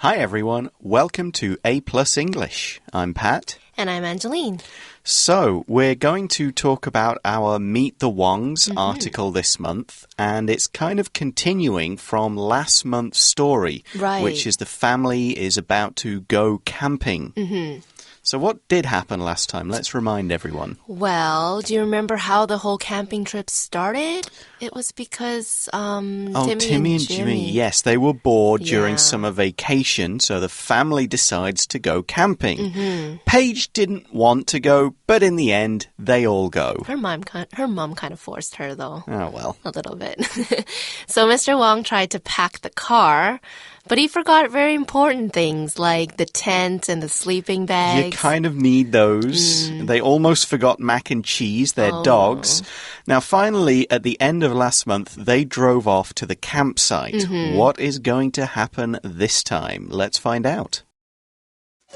Hi everyone, welcome to A+ English. I'm Pat. And I'm Angeline. So, we're going to talk about our Meet the Wongs article this month, and it's kind of continuing from last month's story, which is the family is about to go camping. So what did happen last time? Let's remind everyone. Well, do you remember how the whole camping trip started? It was because Timmy and Jimmy. Yes, they were bored during summer vacation, so the family decides to go camping. Paige didn't want to go, but in the end, they all go. Her mom kind of forced her, though. Oh, well. A little bit. So Mr. Wong tried to pack the car, but he forgot very important things like the tent and the sleeping bags. You kind of need those. They almost forgot mac and cheese, their dogs. Now, finally, at the end of last month, they drove off to the campsite. What is going to happen this time? Let's find out.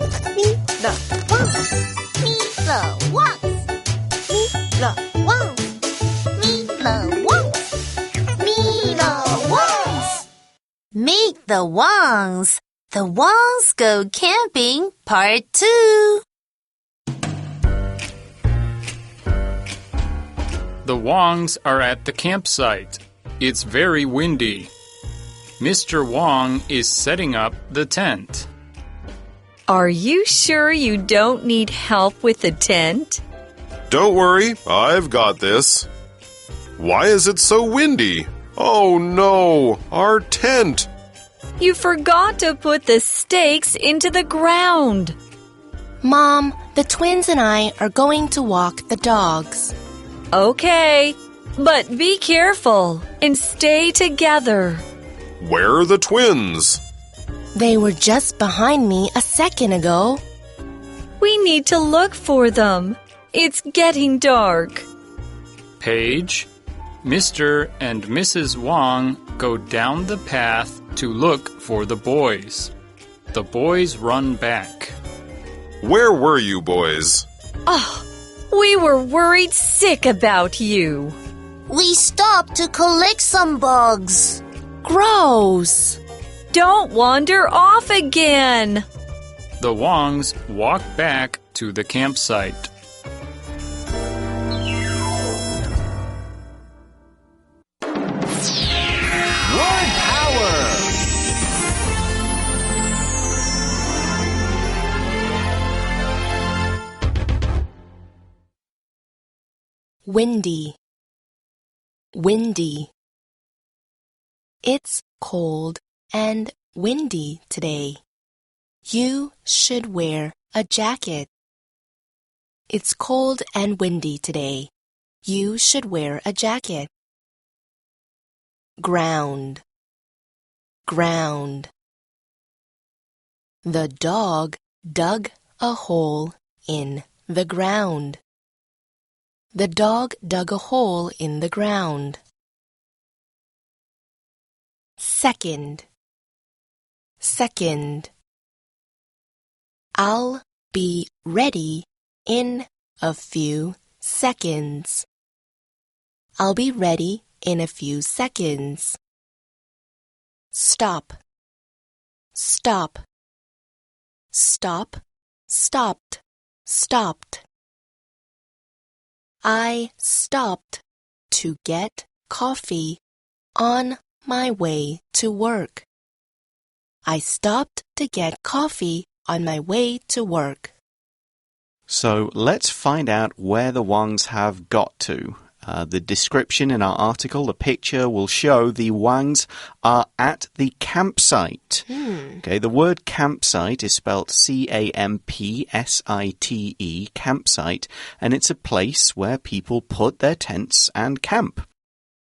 Meet the Wongs. Meet the Wongs. Meet the Wongs. Meet the Wongs. Meet the Wongs. Meet the Wongs. The Wongs Go Camping, Part 2. The Wongs are at the campsite. It's very windy. Mr. Wong is setting up the tent. Are you sure you don't need help with the tent? Don't worry, I've got this. Why is it so windy? Oh no, our tent! You forgot to put the stakes into the ground. Mom, the twins and I are going to walk the dogs. Okay, but be careful and stay together. Where are the twins? They were just behind me a second ago. We need to look for them. It's getting dark. Paige, Mr. and Mrs. Wong go down the path to look for the boys. The boys run back. Where were you boys? Oh, we were worried sick about you. We stopped to collect some bugs. Gross! Don't wander off again. The Wongs walk back to the campsite. Word power! Windy. Windy. It's cold and windy today. You should wear a jacket. It's cold and windy today. You should wear a jacket. Ground. Ground. The dog dug a hole in the ground. The dog dug a hole in the ground. Second. Second. I'll be ready in a few seconds. I'll be ready in a few seconds. Stop. Stop. Stop. Stopped. Stopped. I stopped to get coffee on my way to work. I stopped to get coffee on my way to work. So let's find out where the Wongs have got to. The description in our article, the picture will show the Wongs are at the campsite. Okay, the word campsite is spelled C-A-M-P-S-I-T-E, campsite, and it's a place where people put their tents and camp.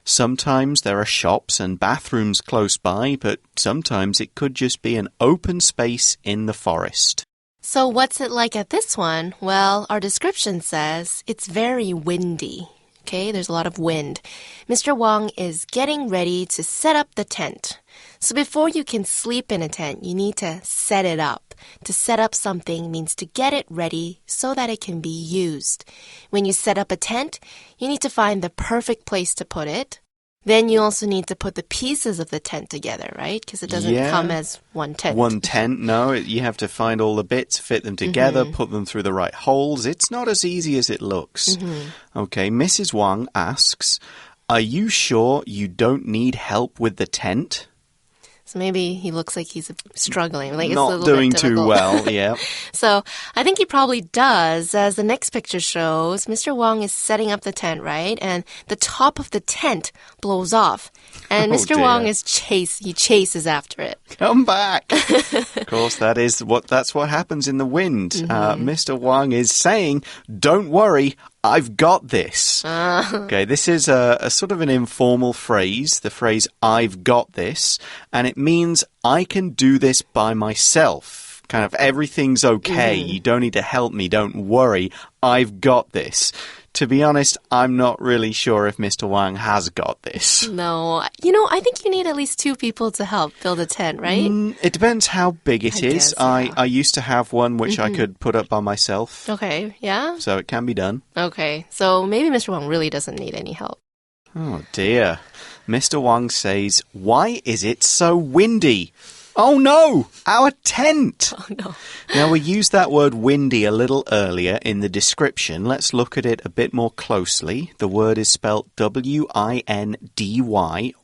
Sometimes there are shops and bathrooms close by, but sometimes it could just be an open space in the forest. So what's it like at this one? Well, our description says it's very windy. Okay, there's a lot of wind. Mr. Wong is getting ready to set up the tent. So before you can sleep in a tent, you need to set it up. To set up something means to get it ready so that it can be used. When you set up a tent, you need to find the perfect place to put it. Then you also need to put the pieces of the tent together, right? Because it doesn't come as one tent. One tent, no. You have to find all the bits, fit them together, put them through the right holes. It's not as easy as it looks. Okay, Mrs. Wang asks, are you sure you don't need help with the tent? So maybe he looks like he's struggling. Like Not it's a little doing bit too difficult. well, yeah. So I think he probably does. As the next picture shows, Mr. Wang is setting up the tent, right? And the top of the tent blows off. And Mr. Wang chases after it. Come back. Of course, that's what happens in the wind. Mr. Wang is saying, don't worry, I've got this. Okay, this is a sort of an informal phrase, the phrase I've got this, and it means I can do this by myself. Kind of everything's okay. You don't need to help me. Don't worry. I've got this. To be honest, I'm not really sure if Mr. Wang has got this. No. I think you need at least 2 people to help build a tent, right? It depends how big it is. Guess, yeah. I used to have one which I could put up by myself. Okay, yeah? So it can be done. Okay, so maybe Mr. Wang really doesn't need any help. Oh, dear. Mr. Wang says, why is it so windy? Oh, no! Our tent! Oh, no. Now, we used that word windy a little earlier in the description. Let's look at it a bit more closely. The word is spelled W-I-N-D-Y,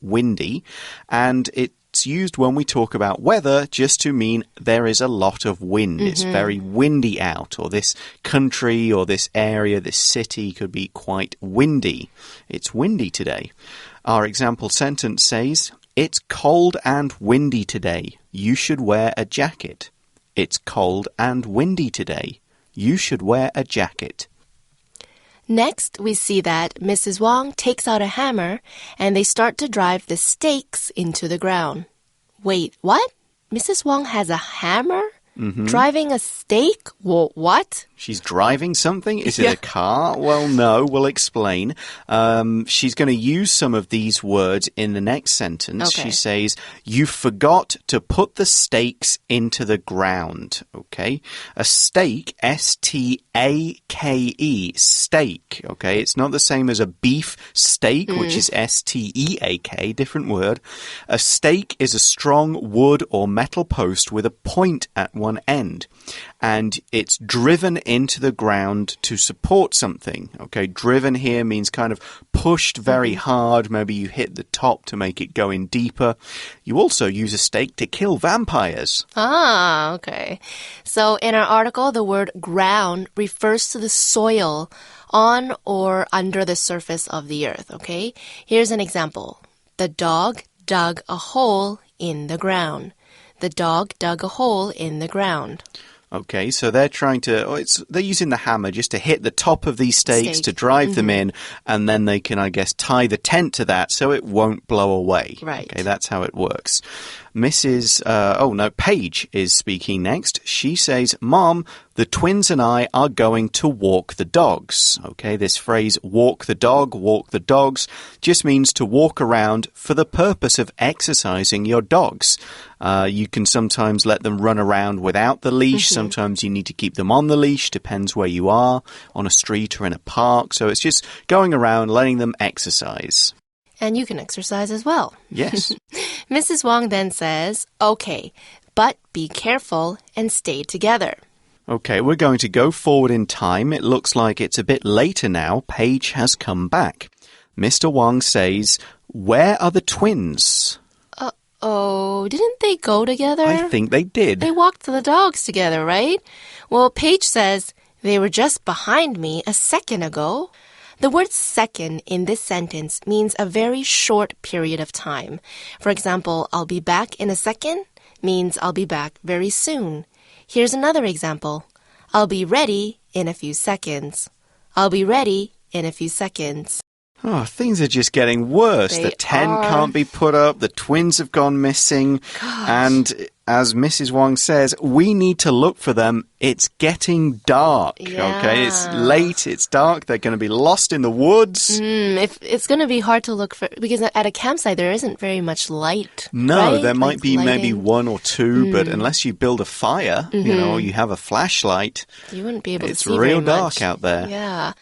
windy, and it's used when we talk about weather just to mean there is a lot of wind. It's very windy out, or this country or this area, this city could be quite windy. It's windy today. Our example sentence says, it's cold and windy today. You should wear a jacket. It's cold and windy today. You should wear a jacket. Next, we see that Mrs. Wang takes out a hammer and they start to drive the stakes into the ground. Wait, what? Mrs. Wang has a hammer? Driving a stake? Well, what? She's driving something? Is it a car? Well, no, we'll explain. She's going to use some of these words in the next sentence. Okay. She says, you forgot to put the stakes into the ground. Okay? A stake, S-T-A-K-E, stake. Okay? It's not the same as a beef steak, which is S-T-E-A-K, different word. A stake is a strong wood or metal post with a point at one end, and it's driven into the ground to support something. Okay, driven here means kind of pushed very hard. Maybe you hit the top to make it go in deeper. You also use a stake to kill vampires. Ah, okay. So in our article, the word ground refers to the soil on or under the surface of the earth. Okay, here's an example. The dog dug a hole in the ground. The dog dug a hole in the ground. Okay, so they're trying to, they're using the hammer just to hit the top of these stakes to drive them in, and then they can, I guess, tie the tent to that so it won't blow away. Right. Okay, that's how it works. Paige is speaking next. She says, Mom, the twins and I are going to walk the dogs. Okay, this phrase, walk the dogs, just means to walk around for the purpose of exercising your dogs. You can sometimes let them run around without the leash. Sometimes you need to keep them on the leash. Depends where you are, on a street or in a park. So it's just going around, letting them exercise. And you can exercise as well. Yes. Mrs. Wang then says, okay, but be careful and stay together. Okay, we're going to go forward in time. It looks like it's a bit later now. Paige has come back. Mr. Wang says, where are the twins? Oh, didn't they go together? I think they did. They walked the dogs together, right? Well, Paige says, they were just behind me a second ago. The word second in this sentence means a very short period of time. For example, I'll be back in a second means I'll be back very soon. Here's another example. I'll be ready in a few seconds. I'll be ready in a few seconds. Oh, things are just getting worse. The tent can't be put up. The twins have gone missing. Gosh. And as Mrs. Wang says, we need to look for them. It's getting dark. Yeah. Okay, it's late. It's dark. They're going to be lost in the woods. It's going to be hard to look for, because at a campsite there isn't very much light. No, right? there might be lighting. maybe one or two, but unless you build a fire, you have a flashlight, you wouldn't be able to see it's real very dark much. out there. Yeah.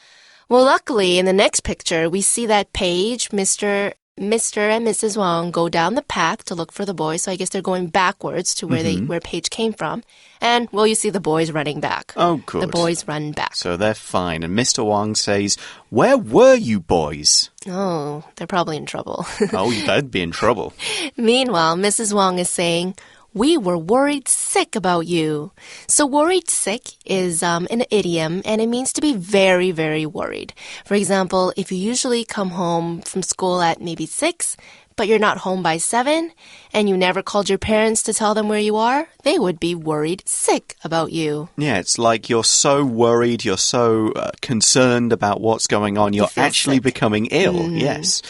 Well, luckily, in the next picture, we see that Paige, Mr. Mr. and Mrs. Wang go down the path to look for the boys. So I guess they're going backwards to where Paige came from. And, well, you see the boys running back. Oh, good. The boys run back. So they're fine. And Mr. Wang says, "Where were you boys?" Oh, they're probably in trouble. Oh, they'd be in trouble. Meanwhile, Mrs. Wang is saying, "We were worried sick about you." So worried sick is an idiom, and it means to be very, very worried. For example, if you usually come home from school at maybe 6, but you're not home by 7, and you never called your parents to tell them where you are, they would be worried sick about you. Yeah, it's like you're so worried, you're so concerned about what's going on, you're actually becoming ill. Yes.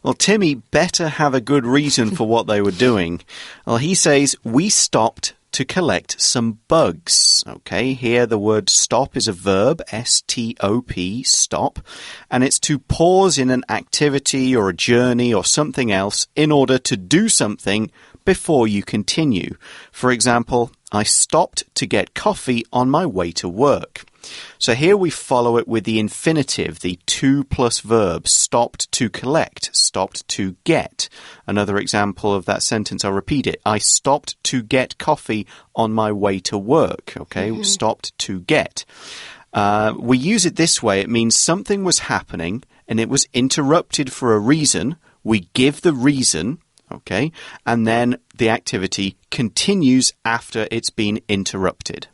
Well, Timmy better have a good reason for what they were doing. Well, he says, "We stopped to collect some bugs." Okay, here the word stop is a verb, S-T-O-P, stop, and it's to pause in an activity or a journey or something else in order to do something before you continue. For example, I stopped to get coffee on my way to work. So here we follow it with the infinitive, the to plus verb, stopped to collect, stopped to get. Another example of that sentence, I'll repeat it. I stopped to get coffee on my way to work. Okay, stopped to get. We use it this way. It means something was happening and it was interrupted for a reason. We give the reason. Okay, and then the activity continues after it's been interrupted.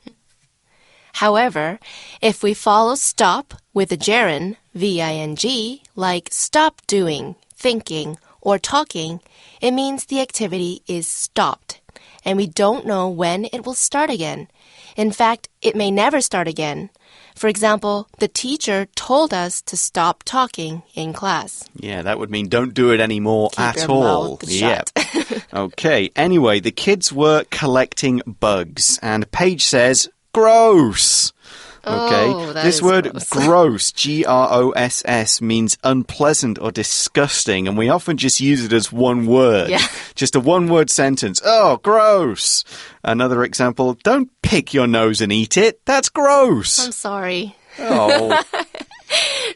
However, if we follow stop with a gerund, V-I-N-G, like stop doing, thinking, or talking, it means the activity is stopped, and we don't know when it will start again. In fact, it may never start again. For example, the teacher told us to stop talking in class. Yeah, that would mean don't do it anymore at all. Yeah. Okay, anyway, the kids were collecting bugs, and Paige says, "Gross." Okay, Oh, that this is word gross. gross, G-R-O-S-S, means unpleasant or disgusting, and we often just use it as one word. Yeah. Just a one-word sentence. Oh, gross. Another example, don't pick your nose and eat it. That's gross. I'm sorry. Oh.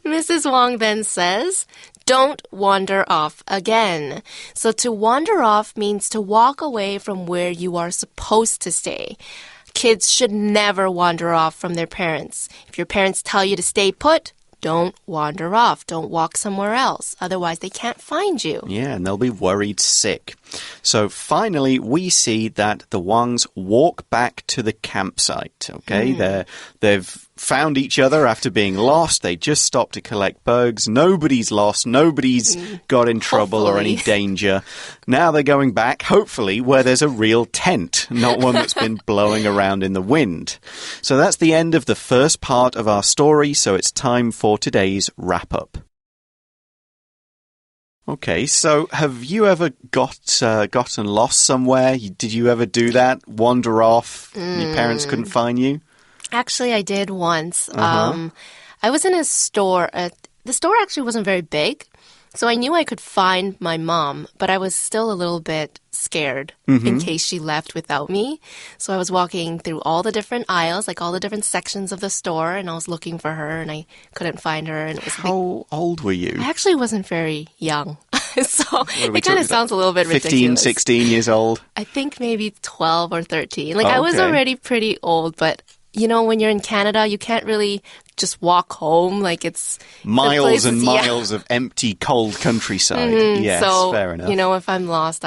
Mrs. Wang then says, "Don't wander off again." So to wander off means to walk away from where you are supposed to stay. Kids should never wander off from their parents. If your parents tell you to stay put, don't wander off. Don't walk somewhere else. Otherwise, they can't find you. Yeah, and they'll be worried sick. So finally, we see that the Wangs walk back to the campsite. Okay, they've found each other after being lost. They just stopped to collect bugs. Nobody's lost. Nobody's got in trouble or any danger. Now they're going back, hopefully, where there's a real tent, not one that's been blowing around in the wind. So that's the end of the first part of our story, so it's time for today's wrap-up. Okay, so have you ever gotten lost somewhere? Did you ever do that? Wander off? Your parents couldn't find you? Actually, I did once. I was in a store. The store actually wasn't very big, so I knew I could find my mom, but I was still a little bit scared in case she left without me. So I was walking through all the different aisles, like all the different sections of the store, and I was looking for her, and I couldn't find her. And it was How old were you? I actually wasn't very young, so it kind of sounds a little bit 15, ridiculous. 16 years old? I think maybe 12 or 13. Like, I was already pretty old, but, you know, when you're in Canada, you can't really just walk home. Like, it's... Miles and miles of empty, cold countryside. Yes, so, fair enough. you know, if I'm lost,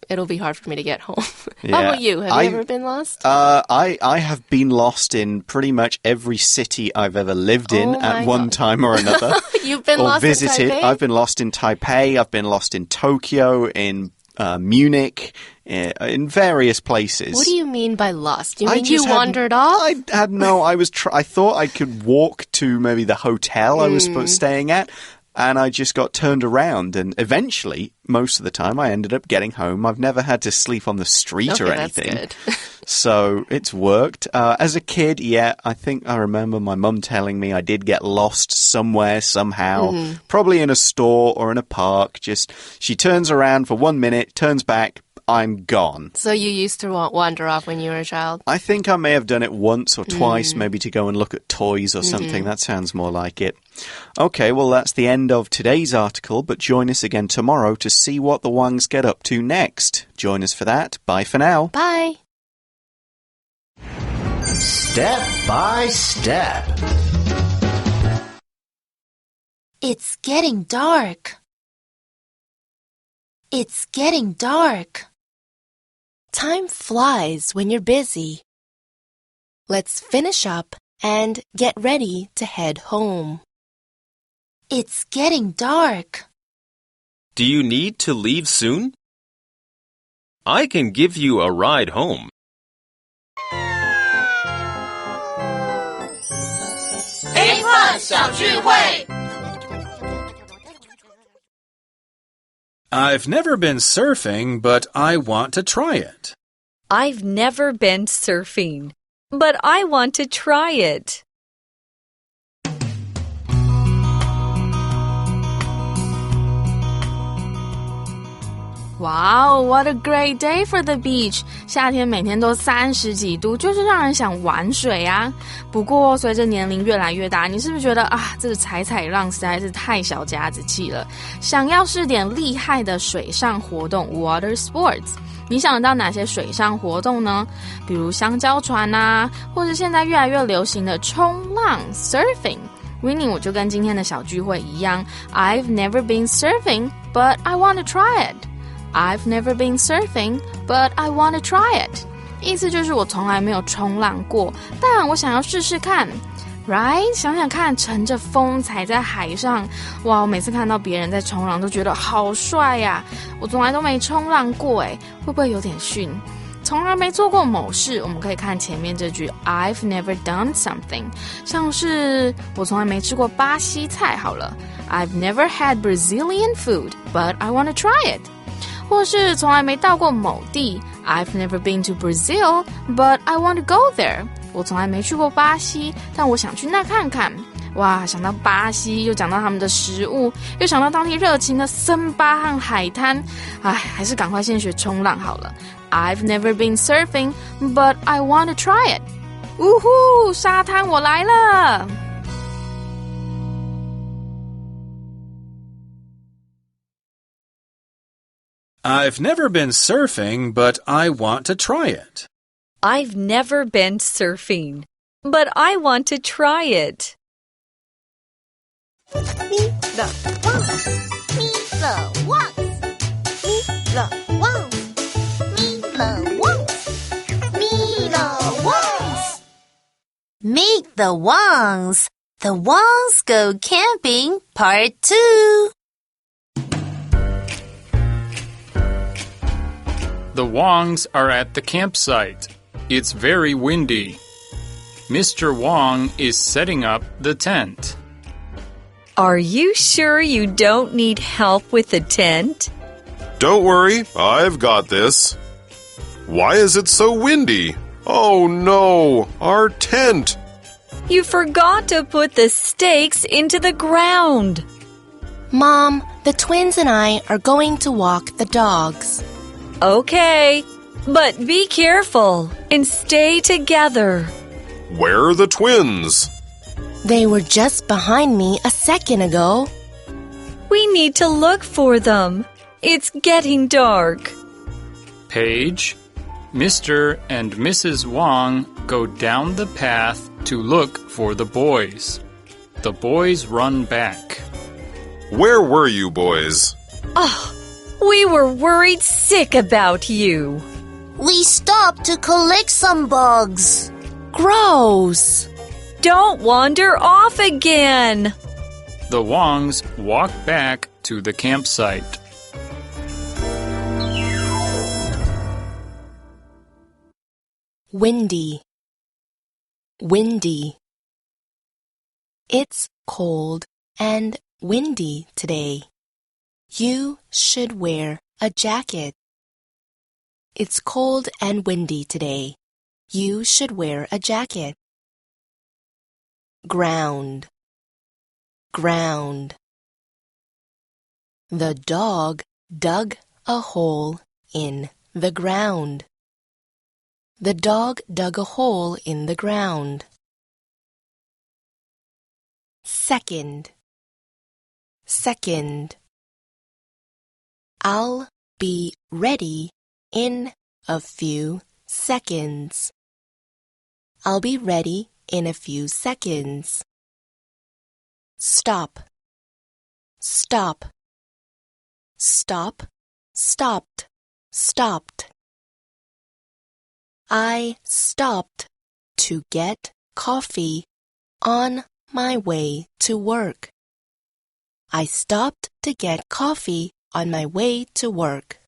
it'll be hard for me to get home. How about you? Have you ever been lost? I have been lost in pretty much every city I've ever lived in at one time or another. You've been or lost visited. in Taipei? I've been lost in Taipei. I've been lost in Tokyo, in Munich, in various places. What do you mean by lost? You mean you wandered off? I thought I could walk to maybe the hotel I was staying at, and I just got turned around, and eventually, most of the time, I ended up getting home. I've never had to sleep on the street or anything. That's good. So it's worked. As a kid, I think I remember my mum telling me I did get lost somewhere, somehow, probably in a store or in a park. She turns around for 1 minute, turns back, I'm gone. So you used to wander off when you were a child? I think I may have done it once or twice, maybe to go and look at toys or something. That sounds more like it. Okay, well, that's the end of today's article, but join us again tomorrow to see what the Wangs get up to next. Join us for that. Bye for now. Bye. Step by step. It's getting dark. It's getting dark. Time flies when you're busy. Let's finish up and get ready to head home. It's getting dark. Do you need to leave soon? I can give you a ride home. A+ 小聚会 I've never been surfing, but I want to try it. I've never been surfing, but I want to try it. Wow, what a great day for the beach! 夏天每天都30几度，就是让人想玩水啊。不过随着年龄越来越大，你是不是觉得这个踩浪实在是太小家子气了？想要试点厉害的水上活动 water sports， 你想得到哪些水上活动呢？比如香蕉船啊，或是现在越来越流行的冲浪 surfing。Winnie 我就跟今天的小聚会一样 I've never been surfing, but I want to try it.I've never been surfing, but I want to try it. 意思就是我从来没有冲浪过，但我想要试试看。Right? 想想看，乘着风踩在海上，哇！我每次看到别人在冲浪都觉得好帅呀。我从来都没冲浪过，会不会有点逊？从来没做过某事，我们可以看前面这句 I've never done something， 像是我从来没吃过巴西菜好了。I've never had Brazilian food, but I want to try it.或是从来没到过某地 I've never been to Brazil, but I want to go there. 我从来没去过巴西，但我想去那看看。哇，想到巴西，又讲到他们的食物，又想到当地热情的森巴和海滩，还是赶快先学冲浪好了。I've never been surfing, but I want to try it. 呜呼，沙滩我来了！I've never been surfing, but I want to try it. I've never been surfing, but I want to try it. Meet the Wangs. Meet the Wangs. Meet the Wangs. Meet the Wangs. Meet the Wangs. Meet the Wangs. The Wangs go camping, part 2. The Wangs are at the campsite. It's very windy. Mr. Wang is setting up the tent. Are you sure you don't need help with the tent? Don't worry, I've got this. Why is it so windy? Oh no, our tent! You forgot to put the stakes into the ground. Mom, the twins and I are going to walk the dogs. Okay, but be careful and stay together. Where are the twins? They were just behind me a second ago. We need to look for them. It's getting dark. Paige, Mr. and Mrs. Wang go down the path to look for the boys. The boys run back. Where were you boys? We were worried sick about you. We stopped to collect some bugs. Gross! Don't wander off again. The Wangs walk back to the campsite. Windy. Windy. It's cold and windy today. You should wear a jacket. It's cold and windy today. You should wear a jacket. Ground. Ground. The dog dug a hole in The ground. The dog dug a hole in the ground. Second. Second. I'll be ready in a few seconds. I'll be ready in a few seconds. Stop. Stop. Stop. Stopped. Stopped. I stopped to get coffee on my way to work. I stopped to get coffee on my way to work.